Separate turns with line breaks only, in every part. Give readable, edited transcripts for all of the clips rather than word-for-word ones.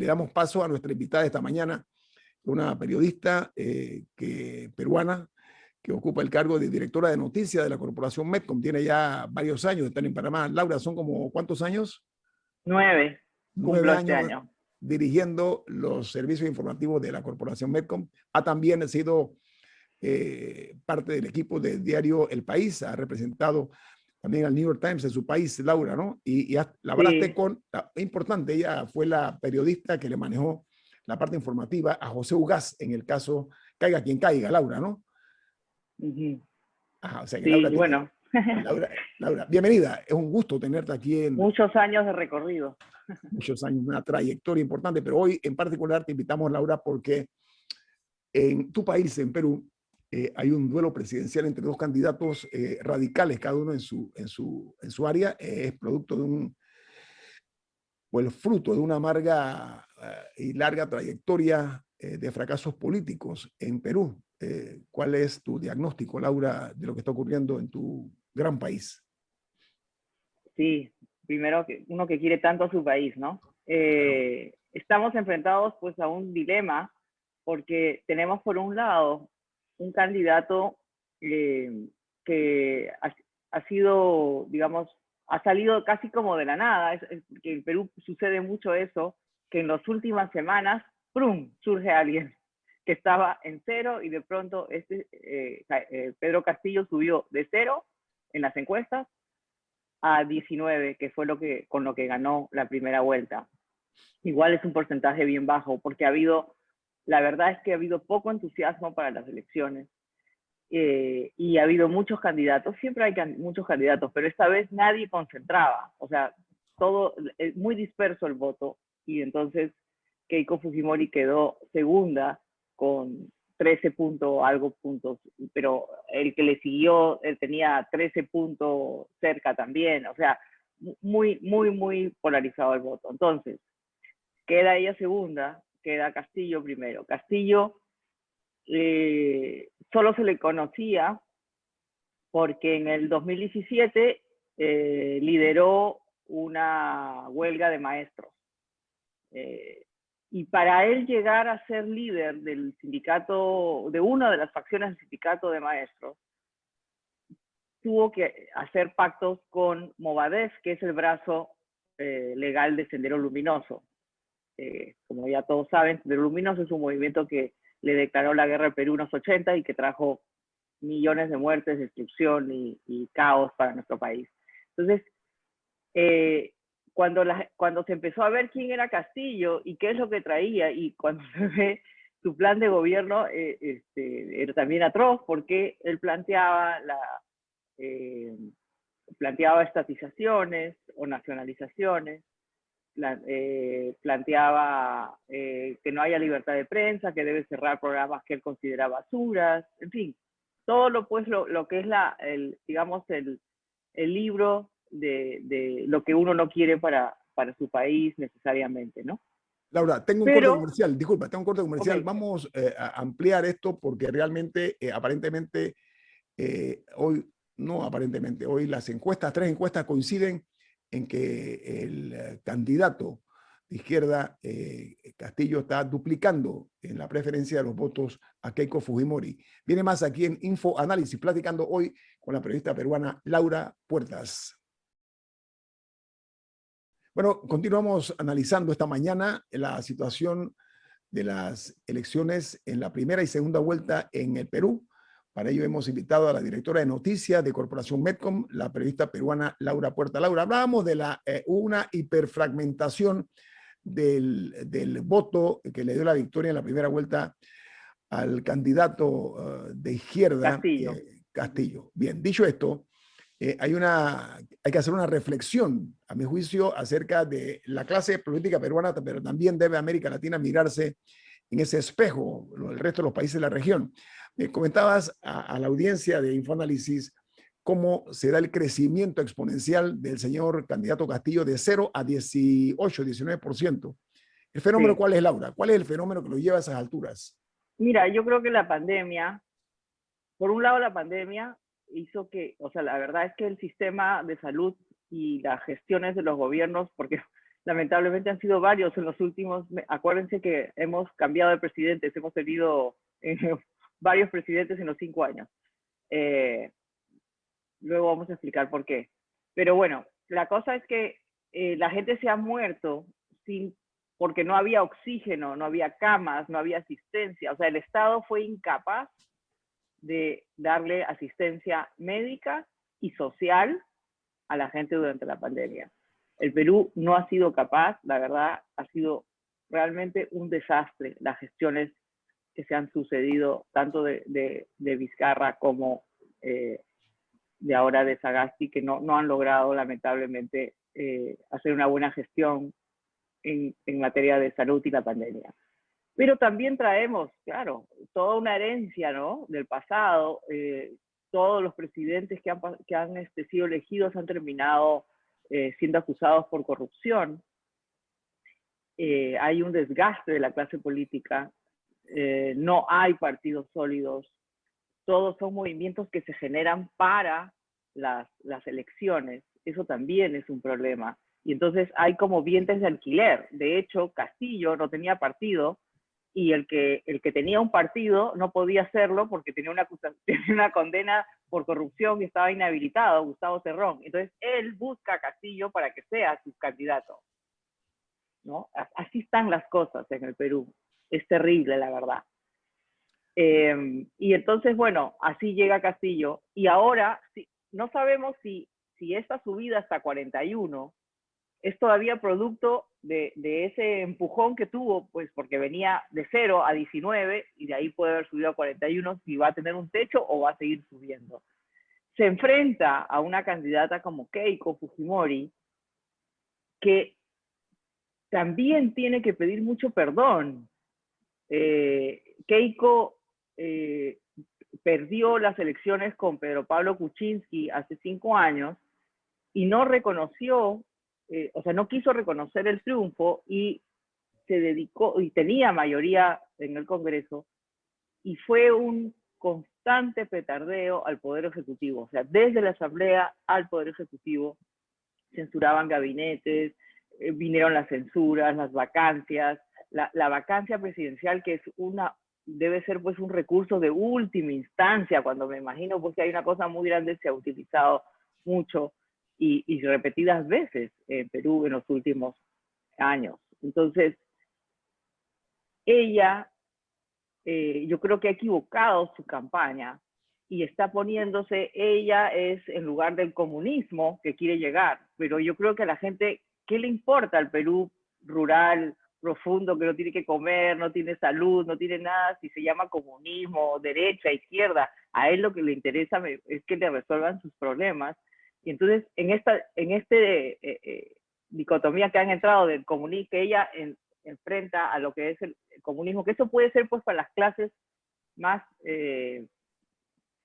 damos paso a nuestra invitada esta mañana, una periodista peruana que ocupa el cargo de directora de noticias de la corporación Medcom. Tiene ya varios años de estar en Panamá. Laura, ¿son como cuántos años?
9,
Nueve
cumplo este
años
año.
dirigiendo los servicios informativos de la corporación Medcom. Ha también sido parte del equipo del diario El País, ha representado también al New York Times en su país, Laura, ¿no? Y laboraste
Sí,
con, importante, ella fue la periodista que le manejó la parte informativa a José Ugaz en el caso Caiga quien caiga, Laura, ¿no? Ajá, o sea que
sí,
Laura tiene,
bueno,
Laura, bienvenida, es un gusto tenerte aquí en
muchos años de recorrido.
muchos años, una trayectoria importante, pero hoy en particular te invitamos, Laura, porque en tu país, en Perú, hay un duelo presidencial entre dos candidatos radicales, cada uno en su área. Es producto de o el fruto de una amarga y larga trayectoria de fracasos políticos en Perú. ¿Cuál es tu diagnóstico, Laura, de lo que está ocurriendo en tu gran país?
Sí, primero uno que quiere tanto a su país, ¿no?
Claro.
Estamos enfrentados pues a un dilema porque tenemos por un lado un candidato que ha sido, digamos, ha salido casi como de la nada. Que en Perú sucede mucho eso, que en las últimas semanas, ¡prum!, surge alguien que estaba en cero y de pronto Pedro Castillo subió de cero en las encuestas a 19, que fue con lo que ganó la primera vuelta. Igual es un porcentaje bien bajo, porque la verdad es que ha habido poco entusiasmo para las elecciones y ha habido muchos candidatos, siempre hay muchos candidatos, pero esta vez nadie concentraba, o sea, todo es muy disperso el voto, y entonces Keiko Fujimori quedó segunda con 13 puntos, algo puntos, pero el que le siguió él tenía 13 puntos cerca también, o sea, muy, muy, muy polarizado el voto. Entonces, queda ella segunda, queda Castillo primero. Castillo solo se le conocía porque en el 2017 lideró una huelga de maestros. Y para él llegar a ser líder del sindicato, de una de las facciones del sindicato de maestros, tuvo que hacer pactos con Movadef, que es el brazo legal de Sendero Luminoso. Como ya todos saben, Sendero Luminoso es un movimiento que le declaró la guerra al Perú en los 80 y que trajo millones de muertes, destrucción y caos para nuestro país. Entonces, cuando se empezó a ver quién era Castillo y qué es lo que traía, y cuando se ve su plan de gobierno, era también atroz, porque él planteaba estatizaciones o nacionalizaciones, planteaba que no haya libertad de prensa, que debe cerrar programas que él considera basuras, en fin, todo lo que es digamos, el libro de lo que uno no quiere para su país necesariamente, ¿no?
Laura, tengo un corte
Pero,
comercial, disculpa, tengo un corte
ok,
comercial. Vamos a ampliar esto porque realmente, aparentemente, hoy, no aparentemente, hoy las encuestas, tres encuestas coinciden en que el candidato de izquierda, Castillo, está duplicando en la preferencia de los votos a Keiko Fujimori. Viene más aquí en Info Análisis, platicando hoy con la periodista peruana Laura Puertas. Bueno, continuamos analizando esta mañana la situación de las elecciones en la primera y segunda vuelta en el Perú. Para ello hemos invitado a la directora de noticias de Corporación Medcom, la periodista peruana Laura Puerta. Laura, hablábamos de una hiperfragmentación del voto que le dio la victoria en la primera vuelta al candidato de izquierda,
Castillo.
Castillo. Bien, dicho esto, hay que hacer una reflexión, a mi juicio, acerca de la clase política peruana, pero también debe América Latina mirarse en ese espejo, el resto de los países de la región. Me comentabas a la audiencia de Infoanálisis cómo se da el crecimiento exponencial del señor candidato Castillo de 0 a 18, 19%. ¿El fenómeno
Sí.
cuál es, Laura? ¿Cuál es el fenómeno que lo lleva a esas alturas?
Mira, yo creo que la pandemia, por un lado la pandemia hizo o sea, la verdad es que el sistema de salud y las gestiones de los gobiernos, porque lamentablemente han sido varios en los últimos, acuérdense que hemos cambiado de presidentes, hemos tenido varios presidentes en los 5 años. Luego vamos a explicar por qué. Pero bueno, la cosa es que la gente se ha muerto porque no había oxígeno, no había camas, no había asistencia. O sea, el Estado fue incapaz de darle asistencia médica y social a la gente durante la pandemia. El Perú no ha sido capaz, la verdad, ha sido realmente un desastre las gestiones que se han sucedido, tanto de Vizcarra como de ahora de Sagasti, que no han logrado lamentablemente hacer una buena gestión en materia de salud y la pandemia. Pero también traemos, claro, toda una herencia, ¿no?, del pasado. Todos los presidentes que han sido elegidos han terminado siendo acusados por corrupción. Hay un desgaste de la clase política. No hay partidos sólidos. Todos son movimientos que se generan para las elecciones. Eso también es un problema. Y entonces hay como vientres de alquiler. De hecho, Castillo no tenía partido, y el que tenía un partido no podía hacerlo porque tenía una condena por corrupción y estaba inhabilitado, Gustavo Cerrón. Entonces él busca a Castillo para que sea su candidato, ¿no? Así están las cosas en el Perú. Es terrible, la verdad. Y entonces, bueno, así llega Castillo. Y ahora no sabemos si esta subida hasta 41 es todavía producto de ese empujón que tuvo, pues porque venía de 0 a 19 y de ahí puede haber subido a 41, si va a tener un techo o va a seguir subiendo. Se enfrenta a una candidata como Keiko Fujimori, que también tiene que pedir mucho perdón. Keiko perdió las elecciones con Pedro Pablo Kuczynski hace 5 años y no reconoció, o sea, no quiso reconocer el triunfo y se dedicó, y tenía mayoría en el Congreso, y fue un constante petardeo al Poder Ejecutivo. O sea, desde la Asamblea al Poder Ejecutivo censuraban gabinetes, vinieron las censuras, las vacancias, la vacancia presidencial, que es debe ser pues un recurso de última instancia, cuando me imagino pues que hay una cosa muy grande, se ha utilizado mucho y repetidas veces en Perú en los últimos años. Entonces, ella, yo creo que ha equivocado su campaña y está poniéndose, ella es en lugar del comunismo que quiere llegar, pero yo creo que a la gente, ¿qué le importa al Perú rural, profundo, que no tiene que comer, no tiene salud, no tiene nada, si se llama comunismo, derecha, izquierda? A él lo que le interesa es que le resuelvan sus problemas. Y entonces, en esta dicotomía que han entrado del comunismo, que ella enfrenta a lo que es el comunismo, que eso puede ser pues para las clases más,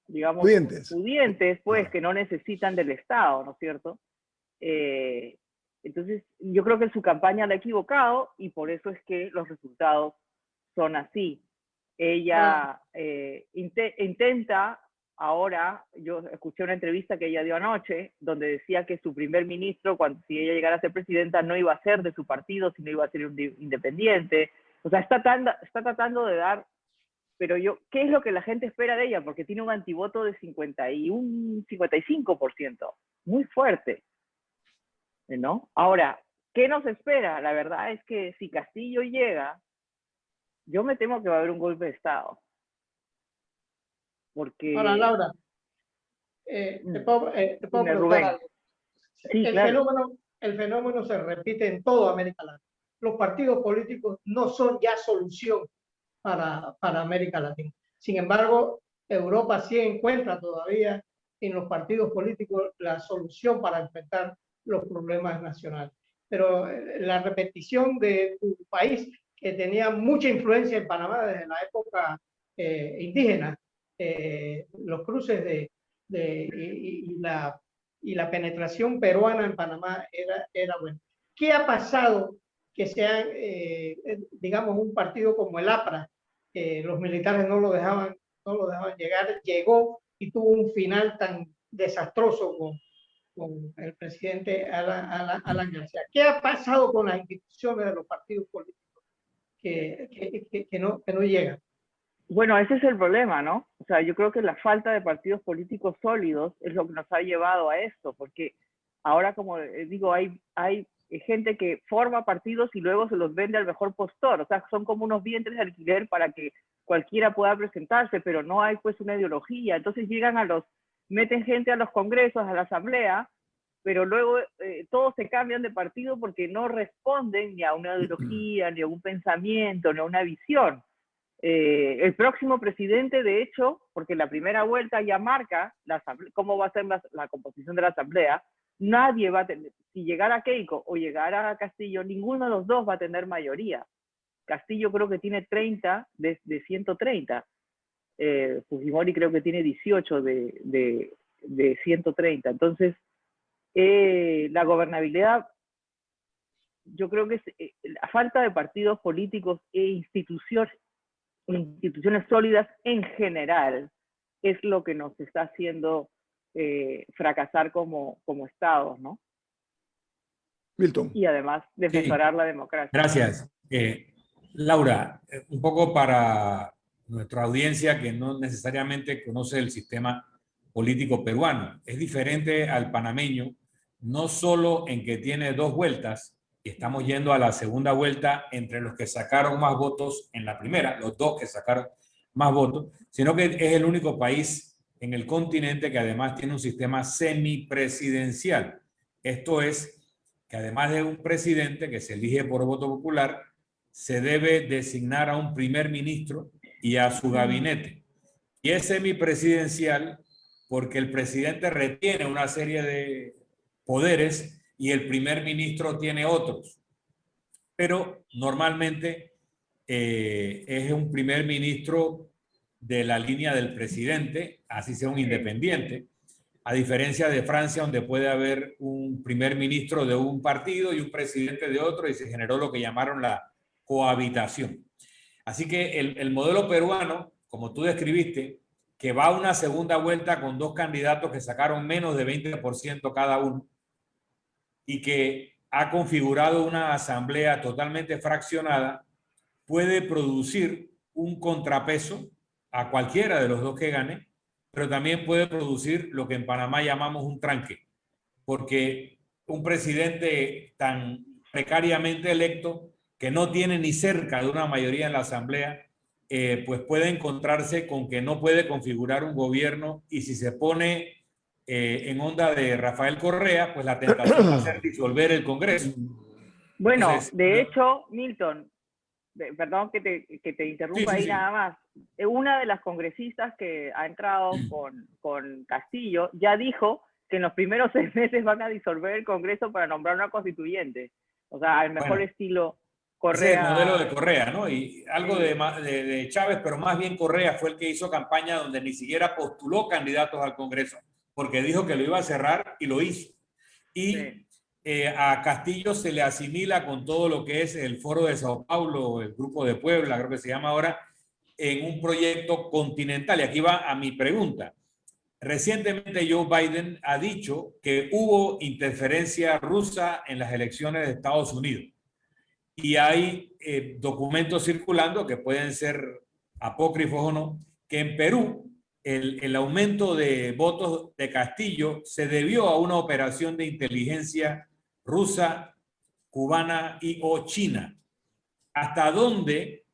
digamos, pudientes, pues, que no necesitan del Estado, ¿no es cierto? Entonces, yo creo que su campaña la ha equivocado y por eso es que los resultados son así. Ella intenta ahora, yo escuché una entrevista que ella dio anoche, donde decía que su primer ministro, si ella llegara a ser presidenta, no iba a ser de su partido, sino iba a ser un independiente. O sea, está tratando de dar, pero ¿qué es lo que la gente espera de ella? Porque tiene un antivoto de 55%, muy fuerte, ¿no? Ahora, ¿qué nos espera? La verdad es que si Castillo llega, yo me temo que va a haber un golpe de Estado. Porque...
Ahora, Laura, te puedo preguntar algo.
Sí,
el fenómeno se repite en toda América Latina. Los partidos políticos no son ya solución para América Latina. Sin embargo, Europa sí encuentra todavía en los partidos políticos la solución para enfrentar los problemas nacionales. Pero la repetición de tu país, que tenía mucha influencia en Panamá desde la época indígena, los cruces y la penetración peruana en Panamá era buena. ¿Qué ha pasado que sean, digamos, un partido como el APRA? Los militares no lo dejaban llegar, llegó y tuvo un final tan desastroso con el presidente Alan García. ¿Qué ha pasado con las instituciones de los partidos políticos que no llegan?
Bueno, ese es el problema, ¿no? O sea, yo creo que la falta de partidos políticos sólidos es lo que nos ha llevado a esto, porque ahora, como digo, hay gente que forma partidos y luego se los vende al mejor postor, o sea, son como unos vientres de alquiler para que cualquiera pueda presentarse, pero no hay pues una ideología. Entonces meten gente a los congresos, a la asamblea, pero luego todos se cambian de partido porque no responden ni a una ideología, ni a un pensamiento, ni a una visión. El próximo presidente, de hecho, porque la primera vuelta ya marca cómo va a ser la composición de la asamblea, nadie va a tener, si llegara Keiko o llegara Castillo, ninguno de los dos va a tener mayoría. Castillo creo que tiene 30 de 130. Fujimori creo que tiene 18 de 130. Entonces, la gobernabilidad, yo creo que es la falta de partidos políticos e instituciones sólidas en general es lo que nos está haciendo fracasar como estados, ¿no?
Milton.
Y además desmejorar la democracia.
Gracias. Laura, un poco para nuestra audiencia que no necesariamente conoce el sistema político peruano. Es diferente al panameño, no solo en que tiene 2 vueltas, y estamos yendo a la segunda vuelta entre los que sacaron más votos en la primera, los 2 que sacaron más votos, sino que es el único país en el continente que además tiene un sistema semipresidencial. Esto es que además de un presidente que se elige por voto popular, se debe designar a un primer ministro y a su gabinete. Y es semipresidencial porque el presidente retiene una serie de poderes y el primer ministro tiene otros. Pero normalmente es un primer ministro de la línea del presidente, así sea un independiente, a diferencia de Francia, donde puede haber un primer ministro de un partido y un presidente de otro, y se generó lo que llamaron la cohabitación. Así que el modelo peruano, como tú describiste, que va a una segunda vuelta con 2 candidatos que sacaron menos de 20% cada uno y que ha configurado una asamblea totalmente fraccionada, puede producir un contrapeso a cualquiera de los 2 que gane, pero también puede producir lo que en Panamá llamamos un tranque, porque un presidente tan precariamente electo que no tiene ni cerca de una mayoría en la asamblea, pues puede encontrarse con que no puede configurar un gobierno, y si se pone en onda de Rafael Correa, pues la tentación va a ser disolver el Congreso.
Bueno,
Entonces,
de hecho, Milton, perdón que te interrumpa ahí nada más, una de las congresistas que ha entrado con Castillo ya dijo que en los primeros 6 meses van a disolver el Congreso para nombrar una constituyente. O sea, el mejor estilo Correa.
Ese es el modelo de Correa, ¿no? Y algo de Chávez, pero más bien Correa fue el que hizo campaña donde ni siquiera postuló candidatos al Congreso, porque dijo que lo iba a cerrar y lo hizo. Y a Castillo se le asimila con todo lo que es el Foro de Sao Paulo, el Grupo de Puebla, creo que se llama ahora, en un proyecto continental. Y aquí va a mi pregunta. Recientemente Joe Biden ha dicho que hubo interferencia rusa en las elecciones de Estados Unidos. Y hay documentos circulando que pueden ser apócrifos o no, que en Perú el aumento de votos de Castillo se debió a una operación de inteligencia rusa, cubana y o china. ¿Hasta dónde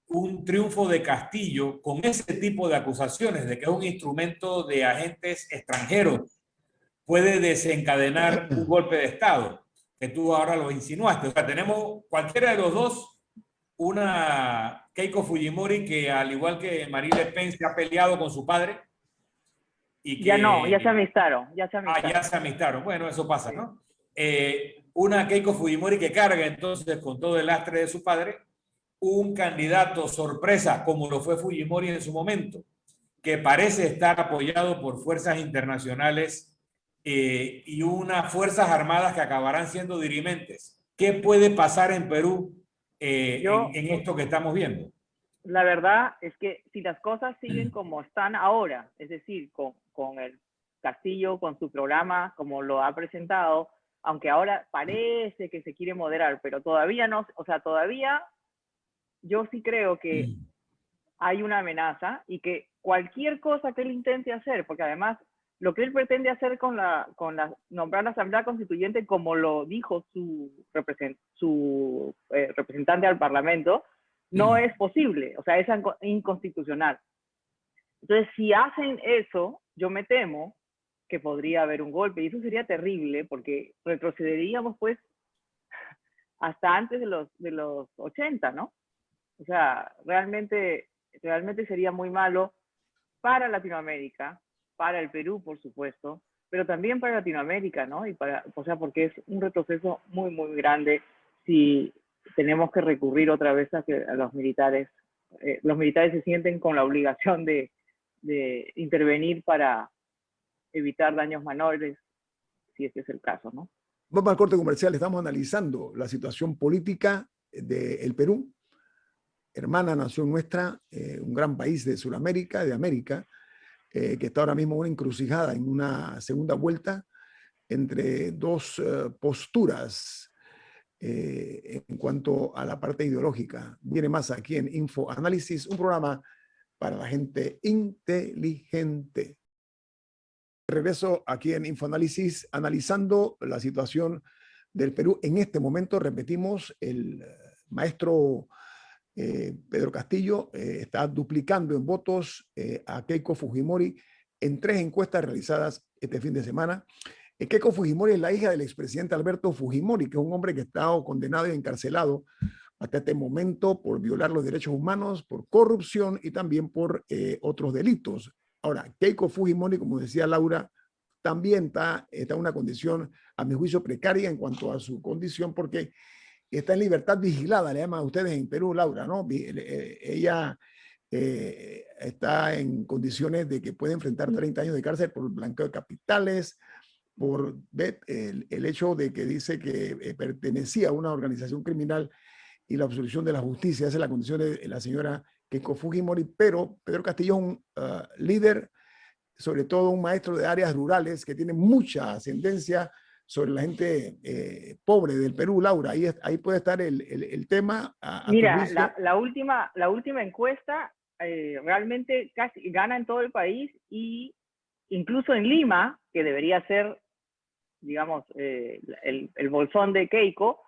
un triunfo de Castillo con ese tipo de acusaciones de que es un instrumento de agentes extranjeros puede desencadenar un golpe de Estado? Que tú ahora lo insinuaste. O sea, tenemos cualquiera de los dos, una Keiko Fujimori que, al igual que Marine Le Pen, se ha peleado con su padre. Y que,
ya se amistaron. Ya
se amistaron. Bueno, eso pasa, ¿no? Una Keiko Fujimori que carga entonces con todo el lastre de su padre, un candidato sorpresa, como lo fue Fujimori en su momento, que parece estar apoyado por fuerzas internacionales y unas fuerzas armadas que acabarán siendo dirimentes. ¿Qué puede pasar en Perú en esto que estamos viendo?
La verdad es que si las cosas siguen como están ahora, es decir, con el Castillo con su programa, como lo ha presentado, aunque ahora parece que se quiere moderar, pero todavía no, o sea, todavía yo sí creo que hay una amenaza y que cualquier cosa que él intente hacer, porque además lo que él pretende hacer con nombrar la Asamblea Constituyente, como lo dijo su representante al Parlamento, no es posible, o sea, es inconstitucional. Entonces, si hacen eso, yo me temo que podría haber un golpe, y eso sería terrible, porque retrocederíamos, pues, hasta antes de los 80, ¿no? O sea, realmente sería muy malo para Latinoamérica, para el Perú, por supuesto, pero también para Latinoamérica, ¿no? O sea, porque es un retroceso muy, muy grande si tenemos que recurrir otra vez a los militares. Los militares se sienten con la obligación de intervenir para evitar daños menores, si ese es el caso, ¿no?
Vamos al corte comercial. Estamos analizando la situación política del Perú, hermana nación nuestra, un gran país de Sudamérica, de América, que está ahora mismo en una encrucijada, en una segunda vuelta entre dos posturas en cuanto a la parte ideológica. Viene más aquí en Info Análisis, un programa para la gente inteligente. Regreso aquí en Infoanálisis, analizando la situación del Perú. En este momento, repetimos, el maestro Pedro Castillo está duplicando en votos a Keiko Fujimori en 3 encuestas realizadas este fin de semana. Keiko Fujimori es la hija del expresidente Alberto Fujimori, que es un hombre que está condenado y encarcelado hasta este momento por violar los derechos humanos, por corrupción y también por otros delitos. Ahora, Keiko Fujimori, como decía Laura, también está en una condición, a mi juicio, precaria en cuanto a su condición, porque está en libertad vigilada, le llaman a ustedes en Perú, Laura, ¿no? Ella está en condiciones de que puede enfrentar 30 años de cárcel por blanqueo de capitales, por el hecho de que dice que pertenecía a una organización criminal y la obstrucción de la justicia. Esa es la condición de la señora Keiko Fujimori, pero Pedro Castillo es un líder, sobre todo un maestro de áreas rurales que tiene mucha ascendencia sobre la gente pobre del Perú. Laura, ahí puede estar el tema.
Mira, la última encuesta realmente casi gana en todo el país, y incluso en Lima, que debería ser, digamos, el bolsón de Keiko,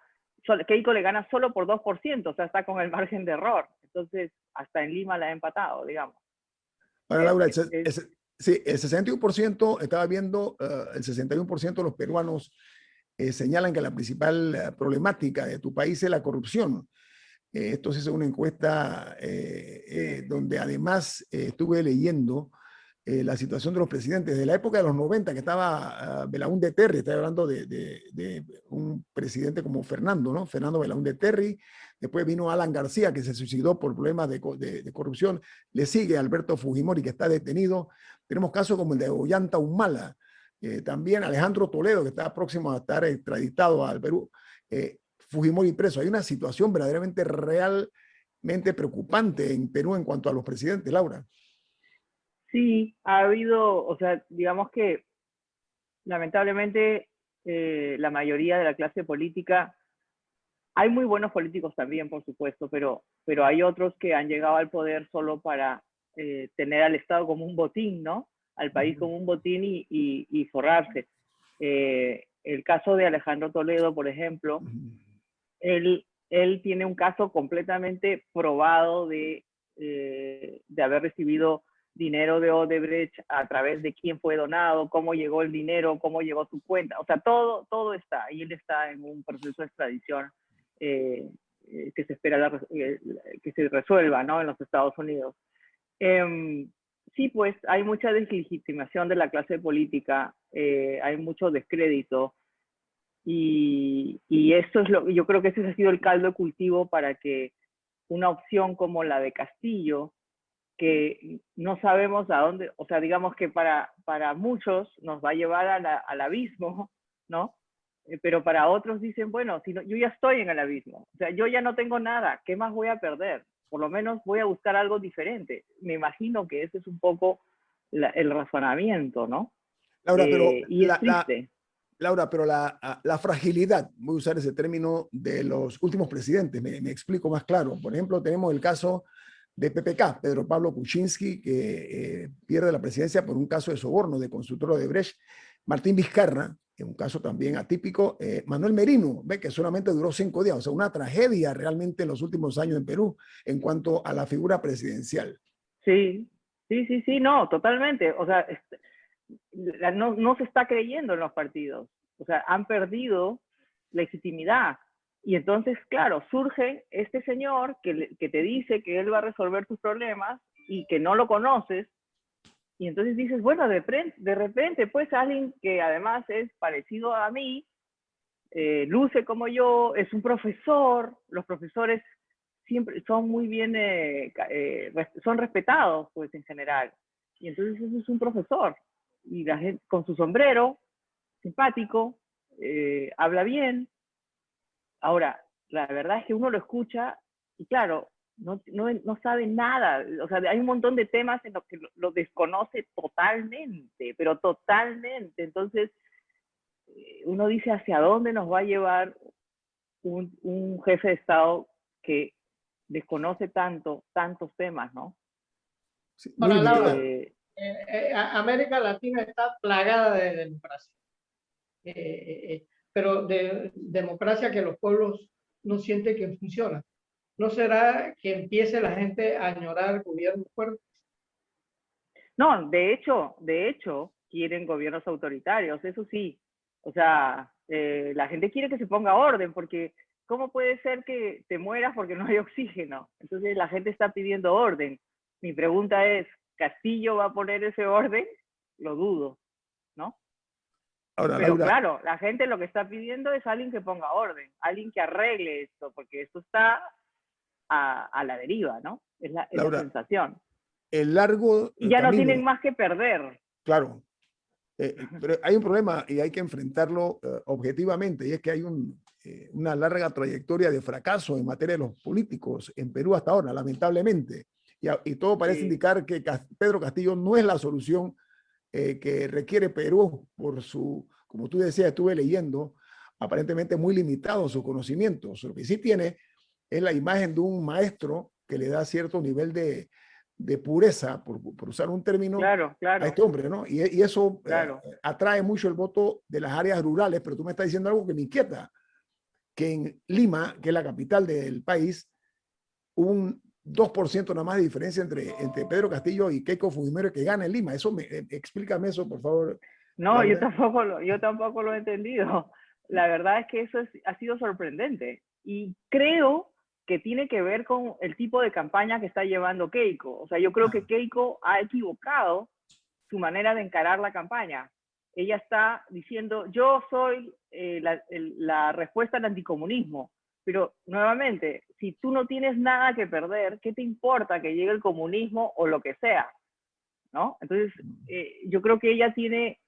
Keiko le gana solo por 2%, o sea, está con el margen de error. Entonces, hasta en Lima la ha empatado, digamos.
Ahora, Laura, sí, el 61%, estaba viendo, el 61% de los peruanos señalan que la principal problemática de tu país es la corrupción. Esto es una encuesta donde además estuve leyendo la situación de los presidentes de la época de los 90, que estaba Belaúnde Terry. Estoy hablando de un presidente como Fernando, ¿no? Fernando Belaúnde Terry. Después vino Alan García, que se suicidó por problemas de corrupción. Le sigue Alberto Fujimori, que está detenido. Tenemos casos como el de Ollanta Humala. También Alejandro Toledo, que está próximo a estar extraditado al Perú. Fujimori preso. Hay una situación verdaderamente, realmente preocupante en Perú en cuanto a los presidentes, Laura.
Sí, ha habido, o sea, digamos que lamentablemente la mayoría de la clase política, hay muy buenos políticos también, por supuesto, pero hay otros que han llegado al poder solo para tener al Estado como un botín, ¿no? Al país como un botín y forrarse. El caso de Alejandro Toledo, por ejemplo, él tiene un caso completamente probado de haber recibido dinero de Odebrecht, a través de quién fue donado, cómo llegó el dinero, cómo llegó a su cuenta. O sea, todo está, y él está en un proceso de extradición que se espera que se resuelva, ¿no?, en los Estados Unidos. Sí, pues hay mucha deslegitimación de la clase política, hay mucho descrédito, y eso es yo creo que ese ha sido el caldo de cultivo para que una opción como la de Castillo, que no sabemos a dónde, o sea, digamos que para muchos nos va a llevar al abismo, ¿no? Pero para otros dicen, bueno, si no, yo ya estoy en el abismo, o sea, yo ya no tengo nada, ¿qué más voy a perder? Por lo menos voy a buscar algo diferente. Me imagino que ese es un poco el razonamiento, ¿no?
Laura, pero
y es triste.
Laura, pero la fragilidad, voy a usar ese término, de los últimos presidentes, me explico más claro. Por ejemplo, tenemos el caso de PPK, Pedro Pablo Kuczynski, que pierde la presidencia por un caso de soborno de constructor de Brecht. Martín Vizcarra, en un caso también atípico. Manuel Merino, ve que solamente duró 5 días, o sea, una tragedia realmente en los últimos años en Perú en cuanto a la figura presidencial.
Sí, sí, no, totalmente. O sea, no se está creyendo en los partidos. O sea, han perdido legitimidad. Y entonces, claro, surge este señor que te dice que él va a resolver tus problemas y que no lo conoces. Y entonces dices, bueno, de repente, pues alguien que además es parecido a mí, luce como yo, es un profesor. Los profesores siempre son muy bien, son respetados, pues, en general. Y entonces ese es un profesor. Y la gente con su sombrero, simpático, habla bien. Ahora, la verdad es que uno lo escucha y claro, no sabe nada. O sea, hay un montón de temas en los que lo desconoce totalmente, pero totalmente. Entonces, uno dice hacia dónde nos va a llevar un jefe de Estado que desconoce tantos temas, ¿no?
Sí, muy
Ahora,
limitado.
Laura, América Latina está plagada de democracia, pero de democracia que los pueblos no sienten que funciona. ¿No será que empiece la gente a añorar gobiernos fuertes?
No, de hecho, quieren gobiernos autoritarios, eso sí. O sea, la gente quiere que se ponga orden, porque ¿cómo puede ser que te mueras porque no hay oxígeno? Entonces la gente está pidiendo orden. Mi pregunta es, ¿Castillo va a poner ese orden? Lo dudo, ¿no?
Ahora,
Pero
Laura,
claro, la gente lo que está pidiendo es alguien que ponga orden, alguien que arregle esto, porque esto está a la deriva, ¿no? Es la
Laura,
sensación.
el largo
Y ya no tienen
camino,
más que perder.
claro, pero hay un problema y hay que enfrentarlo objetivamente, y es que hay una larga trayectoria de fracaso en materia de los políticos en Perú hasta ahora, lamentablemente. Y todo parece
Sí.
indicar que Pedro Castillo no es la solución que requiere Perú por su, como tú decías, estuve leyendo, aparentemente muy limitado sus conocimientos. Lo que sí tiene es la imagen de un maestro que le da cierto nivel de pureza, por usar un término,
Claro,
a
claro,
este hombre, ¿no? Y eso
claro.
atrae mucho el voto de las áreas rurales, pero tú me estás diciendo algo que me inquieta, que en Lima, que es la capital del país, hubo un 2% nada más de diferencia entre Pedro Castillo y Keiko Fujimori que gana en Lima. Eso explícame eso, por favor,
No,
Laura.
yo tampoco lo he entendido. La verdad es que eso ha sido sorprendente. Y creo que tiene que ver con el tipo de campaña que está llevando Keiko. O sea, yo creo que Keiko ha equivocado su manera de encarar la campaña. Ella está diciendo, yo soy la respuesta al anticomunismo. Pero nuevamente, si tú no tienes nada que perder, ¿qué te importa que llegue el comunismo o lo que sea? ¿No? Entonces, yo creo que ella tiene,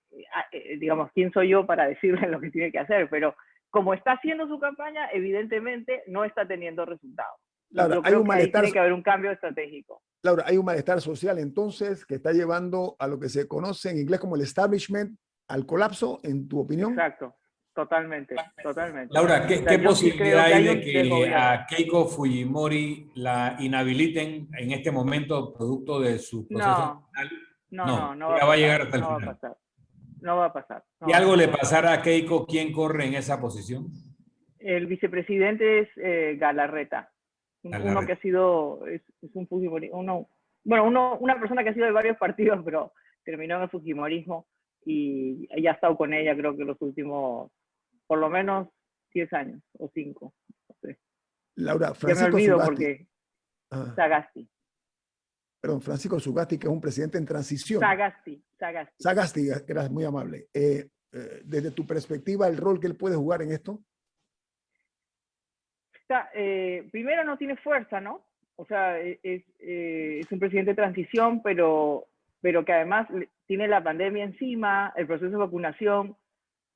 digamos, ¿quién soy yo para decirle lo que tiene que hacer? Pero como está haciendo su campaña, evidentemente no está teniendo resultados. Y
Laura,
yo creo que ahí tiene que haber un cambio estratégico.
Laura, hay un malestar social entonces que está llevando a lo que se conoce en inglés como el establishment al colapso, en tu opinión.
Exacto, totalmente.
Laura,
O
¿qué,
sea,
qué
yo sí
posibilidad
creo que
hay
hay
de
un
que
desgobierno.
a Keiko Fujimori la inhabiliten en este momento producto de su proceso
No,
penal?
no
No,
va a
ella va a
pasar,
llegar hasta el
no va a
final.
pasar, no va a pasar, no
Si
va a
algo le
pasar.
pasara a Keiko, ¿quién corre en esa posición?
El vicepresidente es Galarreta,
A la
uno
red.
que ha sido, es un fujimorista, una persona que ha sido de varios partidos, pero terminó en el fujimorismo y ya ha estado con ella creo que los últimos, por lo menos 10 años o 5. No sé.
Laura,
Ya me
Francisco
olvido
Sugasti,
porque Sagasti,
perdón, Francisco Sugasti, que es un presidente en transición.
Sagasti.
Sagasti, gracias, muy amable. Desde tu perspectiva, el rol que él puede jugar en esto.
Primero no tiene fuerza, ¿no? O sea, es un presidente de transición, pero que además tiene la pandemia encima, el proceso de vacunación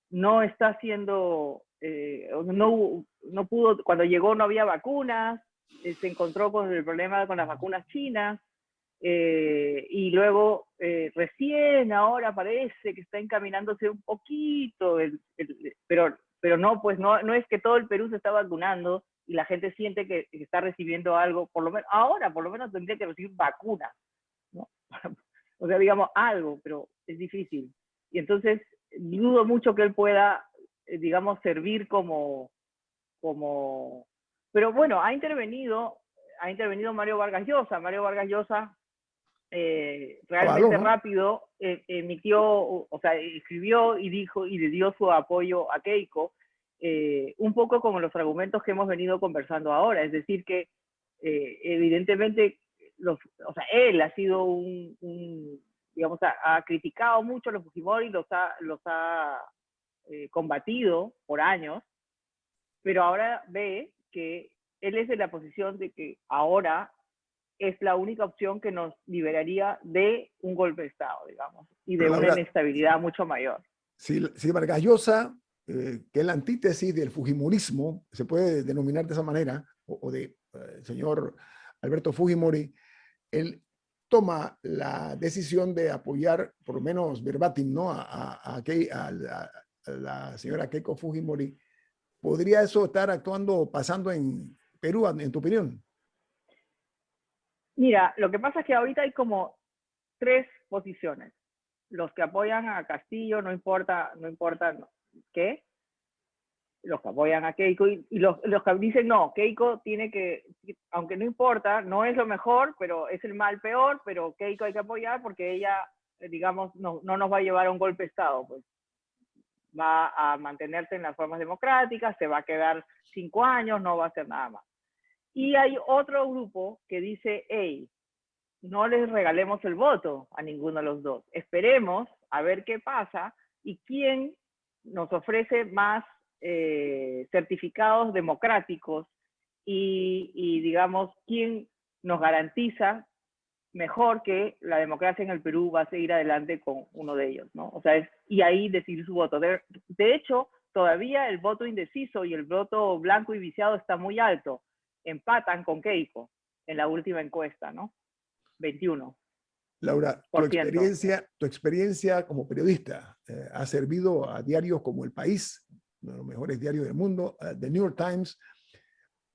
no está haciendo, no pudo, cuando llegó no había vacunas, se encontró con el problema con las vacunas chinas, y luego recién ahora parece que está encaminándose un poquito, pero no, pues no es que todo el Perú se está vacunando y la gente siente que está recibiendo algo, por lo menos ahora por lo menos tendría que recibir vacunas, ¿no? O sea, digamos algo, pero es difícil. Y entonces dudo mucho que él pueda, digamos, servir como... Pero bueno, ha intervenido Mario Vargas Llosa. Mario Vargas Llosa realmente
¿no?
rápido emitió, o sea, escribió y dijo y le dio su apoyo a Keiko, un poco como los argumentos que hemos venido conversando ahora, es decir que evidentemente o sea, él ha sido digamos, ha criticado mucho a los Fujimori, los ha combatido por años, pero ahora ve que él es de la posición de que ahora es la única opción que nos liberaría de un golpe de Estado, digamos, y de una inestabilidad mucho mayor.
Si Vargas Llosa, que es la antítesis del fujimorismo, se puede denominar de esa manera, o de señor Alberto Fujimori, él toma la decisión de apoyar, por lo menos verbatim, ¿no? a la señora Keiko Fujimori. ¿Podría eso estar pasando en Perú, en tu opinión?
Mira, lo que pasa es que ahorita hay como tres posiciones. Los que apoyan a Castillo, no importa qué, los que apoyan a Keiko y los que dicen no, Keiko tiene que, aunque no importa, no es lo mejor, pero es el mal peor, pero Keiko hay que apoyar porque ella, digamos, no nos va a llevar a un golpe de Estado, pues va a mantenerse en las formas democráticas, se va a quedar 5 años, no va a hacer nada más. Y hay otro grupo que dice, hey, no les regalemos el voto a ninguno de los dos. Esperemos a ver qué pasa y quién nos ofrece más certificados democráticos y, digamos, quién nos garantiza mejor que la democracia en el Perú va a seguir adelante con uno de ellos, ¿no? O sea, y ahí decidir su voto. De hecho, todavía el voto indeciso y el voto blanco y viciado está muy alto. Empatan con Keiko en la última encuesta, ¿no? 21%.
Laura, tu experiencia como periodista ha servido a diarios como El País, uno de los mejores diarios del mundo, The New York Times.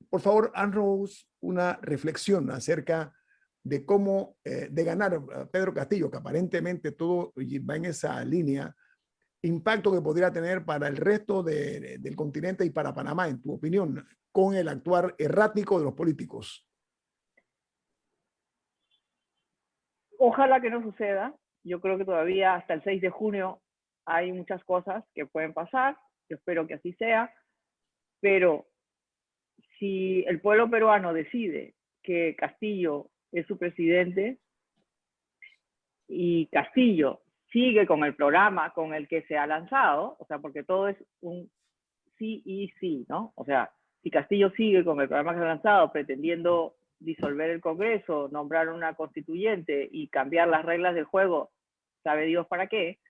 Por favor, haznos una reflexión acerca de cómo, de ganar a Pedro Castillo, que aparentemente todo va en esa línea, impacto que podría tener para el resto del continente y para Panamá, en tu opinión, con el actuar errático de los políticos.
Ojalá que no suceda. Yo creo que todavía hasta el 6 de junio hay muchas cosas que pueden pasar. Yo espero que así sea. Pero si el pueblo peruano decide que Castillo es su presidente y Castillo sigue con el programa con el que se ha lanzado, o sea, porque todo es un sí y sí, ¿no? O sea, si Castillo sigue con el programa que se ha lanzado pretendiendo disolver el Congreso, nombrar una constituyente y cambiar las reglas del juego, sabe Dios para qué,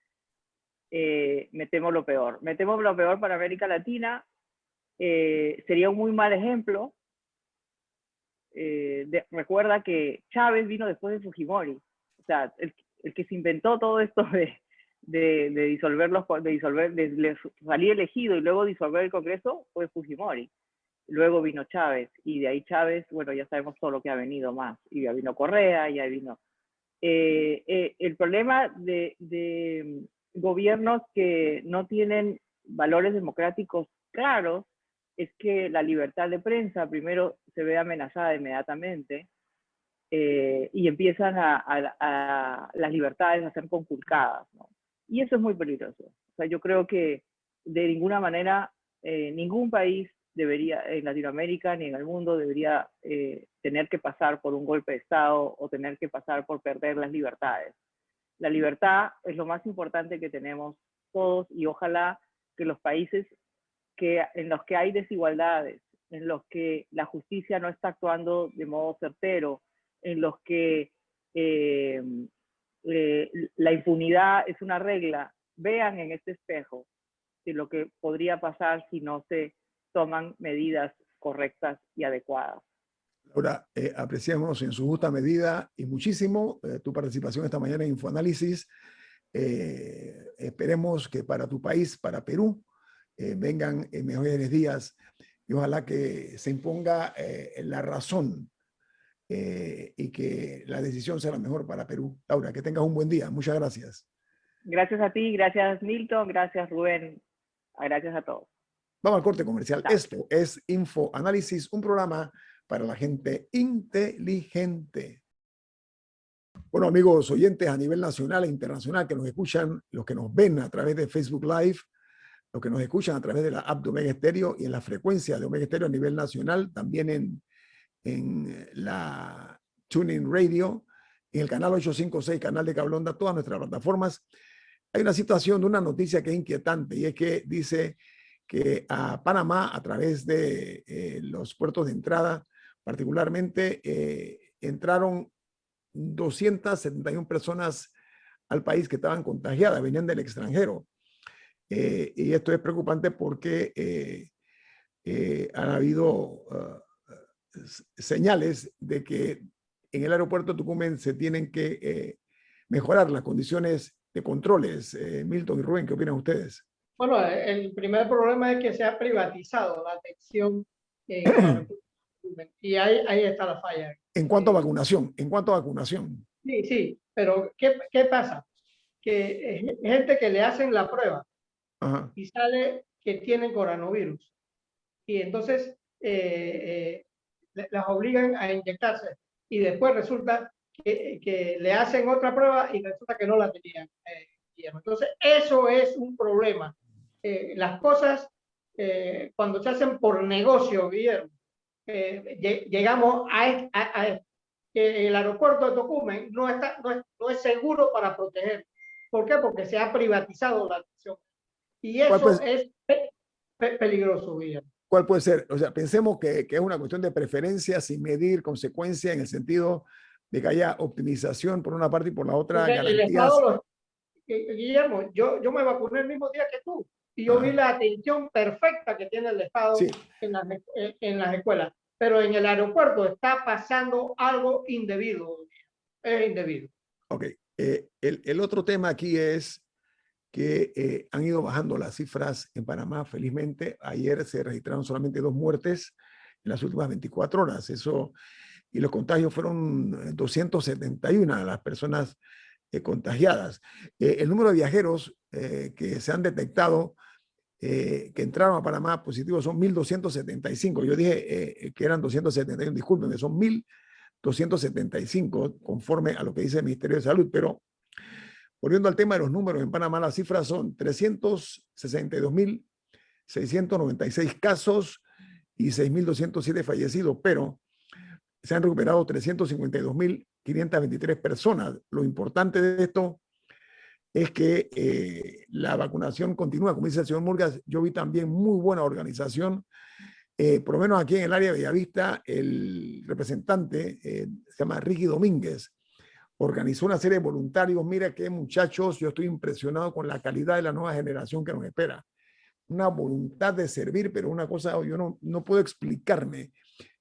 me temo lo peor. Me temo lo peor para América Latina. Sería un muy mal ejemplo. Recuerda que Chávez vino después de Fujimori. O sea, el que se inventó todo esto de salir elegido y luego disolver el Congreso fue Fujimori. Luego vino Chávez, y de ahí Chávez, bueno, ya sabemos todo lo que ha venido más. Y ya vino Correa, ya vino... el problema de gobiernos que no tienen valores democráticos claros es que la libertad de prensa primero se ve amenazada inmediatamente y empiezan las libertades a ser conculcadas, ¿no? Y eso es muy peligroso. O sea, yo creo que de ninguna manera ningún país debería, en Latinoamérica ni en el mundo, debería tener que pasar por un golpe de Estado o tener que pasar por perder las libertades. La libertad es lo más importante que tenemos todos y ojalá que los países en los que hay desigualdades, en los que la justicia no está actuando de modo certero, en los que la impunidad es una regla, vean en este espejo de lo que podría pasar si no se toman medidas correctas y adecuadas.
Ahora, apreciamos en su justa medida y muchísimo tu participación esta mañana en Infoanálisis. Esperemos que para tu país, para Perú, vengan mejores días y ojalá que se imponga la razón y que la decisión sea la mejor para Perú. Laura, que tengas un buen día. Muchas gracias.
Gracias a ti, gracias Milton, gracias Rubén, gracias a todos.
Vamos al corte comercial.
Chao.
Esto es Infoanálisis, un programa para la gente inteligente. Bueno, amigos oyentes a nivel nacional e internacional que nos escuchan, los que nos ven a través de Facebook Live, los que nos escuchan a través de la app de Omega Stereo y en la frecuencia de Omega Stereo a nivel nacional, también en la TuneIn Radio, en el canal 856, canal de Cable Onda, todas nuestras plataformas. Hay una situación de una noticia que es inquietante y es que dice que a Panamá, a través de los puertos de entrada, particularmente, entraron 271 personas al país que estaban contagiadas, venían del extranjero. Y esto es preocupante porque han habido señales de que en el aeropuerto de Tocumen se tienen que mejorar las condiciones de controles. Milton y Rubén, ¿qué opinan ustedes?
Bueno, el primer problema es que se ha privatizado la atención en el aeropuerto. Y ahí está la falla.
En cuanto a vacunación,
Sí, sí, pero ¿qué pasa? Que gente que le hacen la prueba
Ajá.
y sale que tienen coronavirus. Y entonces las obligan a inyectarse. Y después resulta que le hacen otra prueba y resulta que no la tenían. Entonces, eso es un problema. Las cosas, cuando se hacen por negocio, Guillermo, llegamos a que el aeropuerto de Tocumen no es seguro para proteger. ¿Por qué? Porque se ha privatizado la atención. Y eso es peligroso, Guillermo.
¿Cuál puede ser? O sea, pensemos que es una cuestión de preferencia sin medir consecuencias en el sentido de que haya optimización por una parte y por la otra.
El Estado, Guillermo, yo me vacuné el mismo día que tú y yo vi la atención perfecta que tiene el Estado en las escuelas. Pero en el aeropuerto está pasando algo indebido. Es indebido.
Ok. El otro tema aquí es que han ido bajando las cifras en Panamá, felizmente. Ayer se registraron solamente 2 muertes en las últimas 24 horas. Eso, y los contagios fueron 271 las personas contagiadas. El número de viajeros que se han detectado que entraron a Panamá positivos son 1.275. Yo dije que eran 271, discúlpenme, son 1.275 conforme a lo que dice el Ministerio de Salud, pero volviendo al tema de los números, en Panamá las cifras son 362.696 casos y 6.207 fallecidos, pero se han recuperado 352.523 personas. Lo importante de esto es que la vacunación continúa, como dice el señor Murgas. Yo vi también muy buena organización, por lo menos aquí en el área de Bellavista, el representante se llama Ricky Domínguez, organizó una serie de voluntarios. Mira qué muchachos, yo estoy impresionado con la calidad de la nueva generación que nos espera. Una voluntad de servir, pero una cosa, yo no puedo explicarme.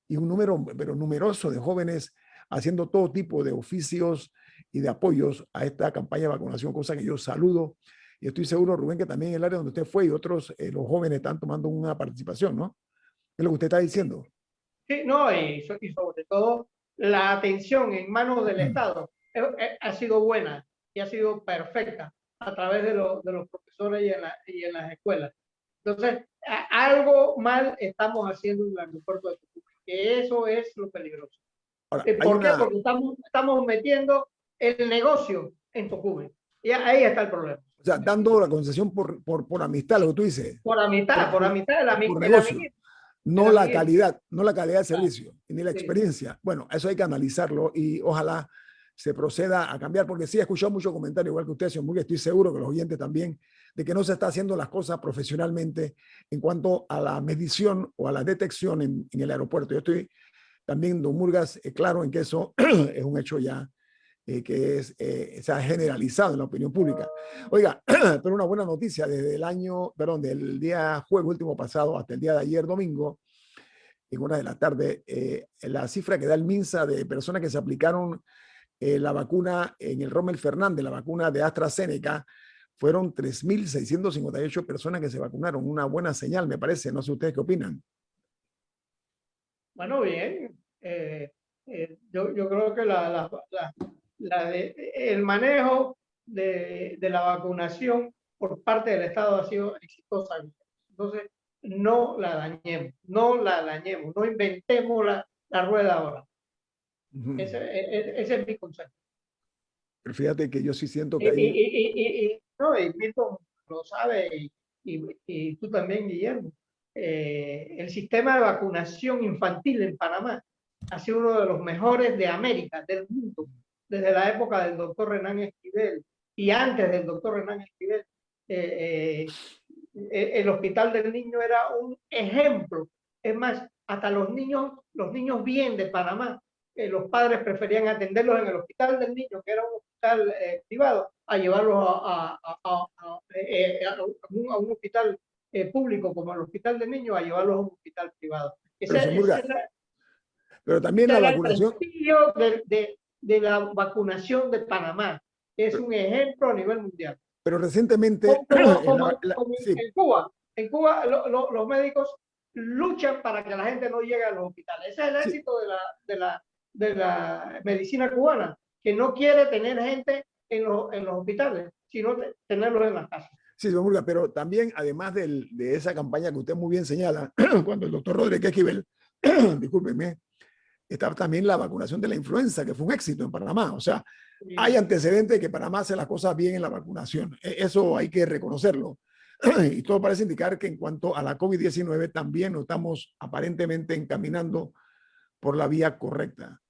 Y un número, pero numeroso de jóvenes haciendo todo tipo de oficios y de apoyos a esta campaña de vacunación, cosa que yo saludo. Y estoy seguro, Rubén, que también en el área donde usted fue y otros, los jóvenes están tomando una participación, ¿no? Es lo que usted está diciendo.
Sí, no, y sobre todo la atención en manos del Estado ha sido buena y ha sido perfecta a través de los profesores y en las escuelas. Entonces, algo mal estamos haciendo en el aeropuerto de Tocumen, que eso es lo peligroso.
Ahora,
¿Por qué? Porque estamos metiendo el negocio en Tocumen. Y ahí está el problema.
O sea, dando la concesión por amistad, lo que tú dices.
Por amistad
por negocio. No la calidad del servicio, ni la
Sí.
experiencia. Bueno, eso hay que analizarlo y ojalá se proceda a cambiar, porque sí he escuchado muchos comentarios, igual que usted, señor Murgas, estoy seguro que los oyentes también, de que no se está haciendo las cosas profesionalmente en cuanto a la medición o a la detección en el aeropuerto. Yo estoy también, don Murgas, claro en que eso es un hecho ya que se ha generalizado en la opinión pública. Oiga, pero una buena noticia, desde del día jueves último pasado hasta el día de ayer domingo, en horas de la tarde. La cifra que da el MINSA de personas que se aplicaron la vacuna en el Rommel Fernández, la vacuna de AstraZeneca, fueron 3.658 personas que se vacunaron. Una buena señal, me parece. No sé ustedes qué opinan.
Bueno, bien. Yo creo que el manejo de la vacunación por parte del Estado ha sido exitosa. Entonces, no la dañemos, no inventemos la rueda ahora. Ese es mi consejo.
Pero fíjate que yo sí siento que hay...
No, y Milton lo sabe, y tú también, Guillermo. El sistema de vacunación infantil en Panamá ha sido uno de los mejores de América, del mundo, desde la época del doctor Renán Esquivel y antes del doctor Renán Esquivel. El Hospital del Niño era un ejemplo. Es más, hasta los niños bien de Panamá, los padres preferían atenderlos en el Hospital del Niño, que era un hospital privado, a llevarlos a un hospital público como el Hospital del Niño, a llevarlos a un hospital privado.
Pero también la vacunación...
de la vacunación de Panamá, que es un ejemplo a nivel mundial.
Pero recientemente...
En Cuba los médicos luchan para que la gente no llegue a los hospitales. Ese es el éxito de la medicina cubana, que no quiere tener gente en los hospitales, sino tenerlos en las casas.
Sí, señor Murga, pero también, además de esa campaña que usted muy bien señala, cuando el doctor Rodríguez Esquivel, discúlpeme, estaba también la vacunación de la influenza, que fue un éxito en Panamá. O sea, hay antecedentes de que Panamá hace las cosas bien en la vacunación. Eso hay que reconocerlo. Y todo parece indicar que en cuanto a la COVID-19 también nos estamos aparentemente encaminando por la vía correcta.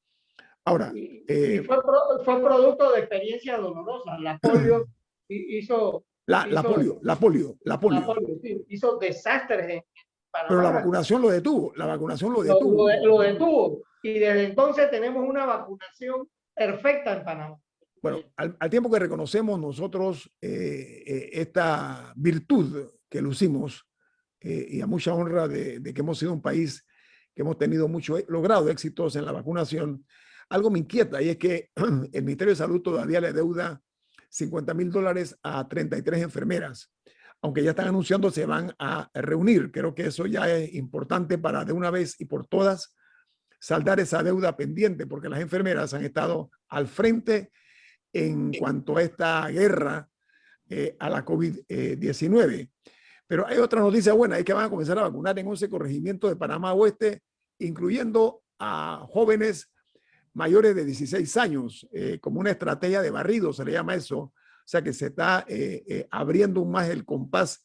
Ahora,
y fue producto de experiencias dolorosas. La polio hizo...
La polio.
Sí, hizo desastres en Panamá.
Pero la vacunación lo detuvo. La vacunación lo
detuvo. Lo detuvo. Y desde entonces tenemos una vacunación perfecta en Panamá.
Bueno, al tiempo que reconocemos nosotros esta virtud que lucimos y a mucha honra de que hemos sido un país que hemos tenido logrado éxitos en la vacunación, algo me inquieta y es que el Ministerio de Salud todavía le deuda $50,000 a 33 enfermeras, aunque ya están anunciando se van a reunir. Creo que eso ya es importante para de una vez y por todas saldar esa deuda pendiente, porque las enfermeras han estado al frente en cuanto a esta guerra a la COVID-19. Pero hay otra noticia buena, es que van a comenzar a vacunar en 11 corregimientos de Panamá Oeste, incluyendo a jóvenes mayores de 16 años, como una estrategia de barrido, se le llama eso. O sea que se está abriendo más el compás,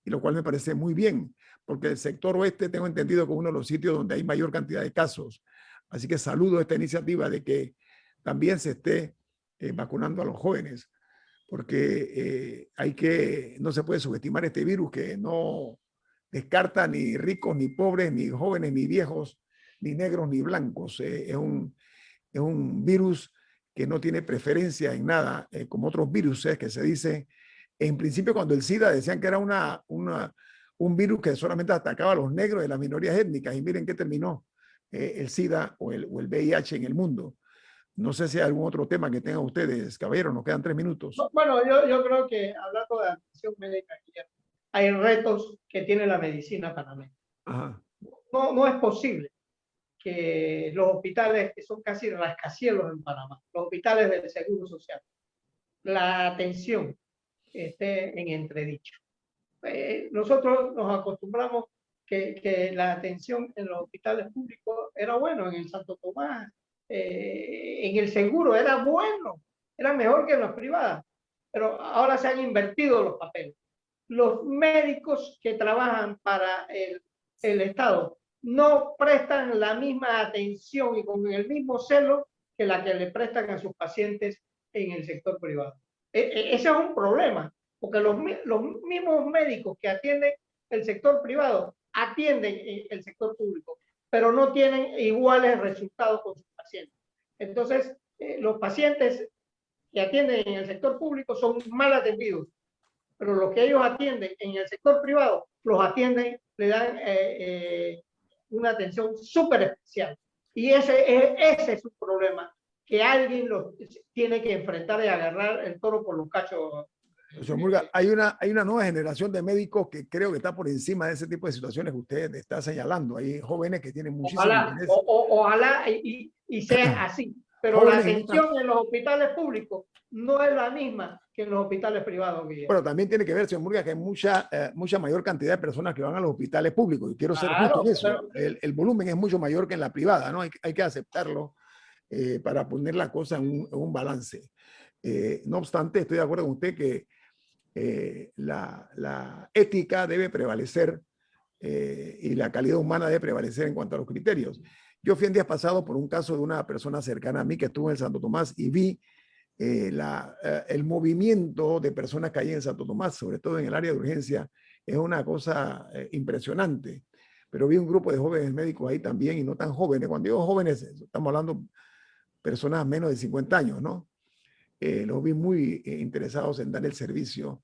y lo cual me parece muy bien, porque el sector oeste tengo entendido que es uno de los sitios donde hay mayor cantidad de casos. Así que saludo esta iniciativa de que también se esté vacunando a los jóvenes, porque no se puede subestimar este virus que no descarta ni ricos, ni pobres, ni jóvenes, ni viejos, ni negros, ni blancos. Es un virus que no tiene preferencia en nada, como otros virus que se dice. En principio, cuando el SIDA decían que era un virus que solamente atacaba a los negros y las minorías étnicas, y miren qué terminó el SIDA o el VIH en el mundo. No sé si hay algún otro tema que tengan ustedes, caballeros, nos quedan 3 minutos.
Bueno, yo creo que hablando de atención médica, hay retos que tiene la medicina panameña. No es posible que los hospitales, que son casi rascacielos en Panamá, los hospitales del Seguro Social, la atención esté en entredicho. Nosotros nos acostumbramos que la atención en los hospitales públicos era bueno, en el Santo Tomás, en el seguro era bueno, era mejor que en las privadas, pero ahora se han invertido los papeles. Los médicos que trabajan para el Estado no prestan la misma atención y con el mismo celo que la que le prestan a sus pacientes en el sector privado. Ese es un problema, porque los mismos médicos que atienden el sector privado atienden el sector público, pero no tienen iguales resultados con sus pacientes. Entonces, los pacientes que atienden en el sector público son mal atendidos, pero los que ellos atienden en el sector privado, los atienden, le dan una atención súper especial. Y ese es su problema, que alguien lo tiene que enfrentar y agarrar el toro por los cachos.
Señor Murga, hay una nueva generación de médicos que creo que está por encima de ese tipo de situaciones que usted está señalando. Hay jóvenes que tienen muchísimo interés.
Ojalá y sea así, pero jóvenes, la atención en los hospitales públicos no es la misma que en los hospitales privados.
Bueno, también tiene que ver, señor Murga, que hay mucha mayor cantidad de personas que van a los hospitales públicos. Y quiero ser justo en eso. El volumen es mucho mayor que en la privada, ¿no? Hay que aceptarlo para poner la cosa en un balance. No obstante, estoy de acuerdo con usted que la ética debe prevalecer y la calidad humana debe prevalecer en cuanto a los criterios. Yo fui en días pasados por un caso de una persona cercana a mí que estuvo en Santo Tomás y vi el movimiento de personas que hay en Santo Tomás, sobre todo en el área de urgencia, es una cosa impresionante. Pero vi un grupo de jóvenes médicos ahí también y no tan jóvenes. Cuando digo jóvenes, estamos hablando de personas menos de 50 años, ¿no? Los vi muy interesados en dar el servicio.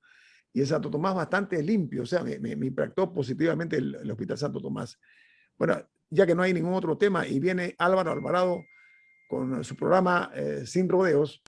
Y el Santo Tomás bastante limpio, o sea, me impactó positivamente el Hospital Santo Tomás. Bueno, ya que no hay ningún otro tema y viene Álvaro Alvarado con su programa Sin Rodeos.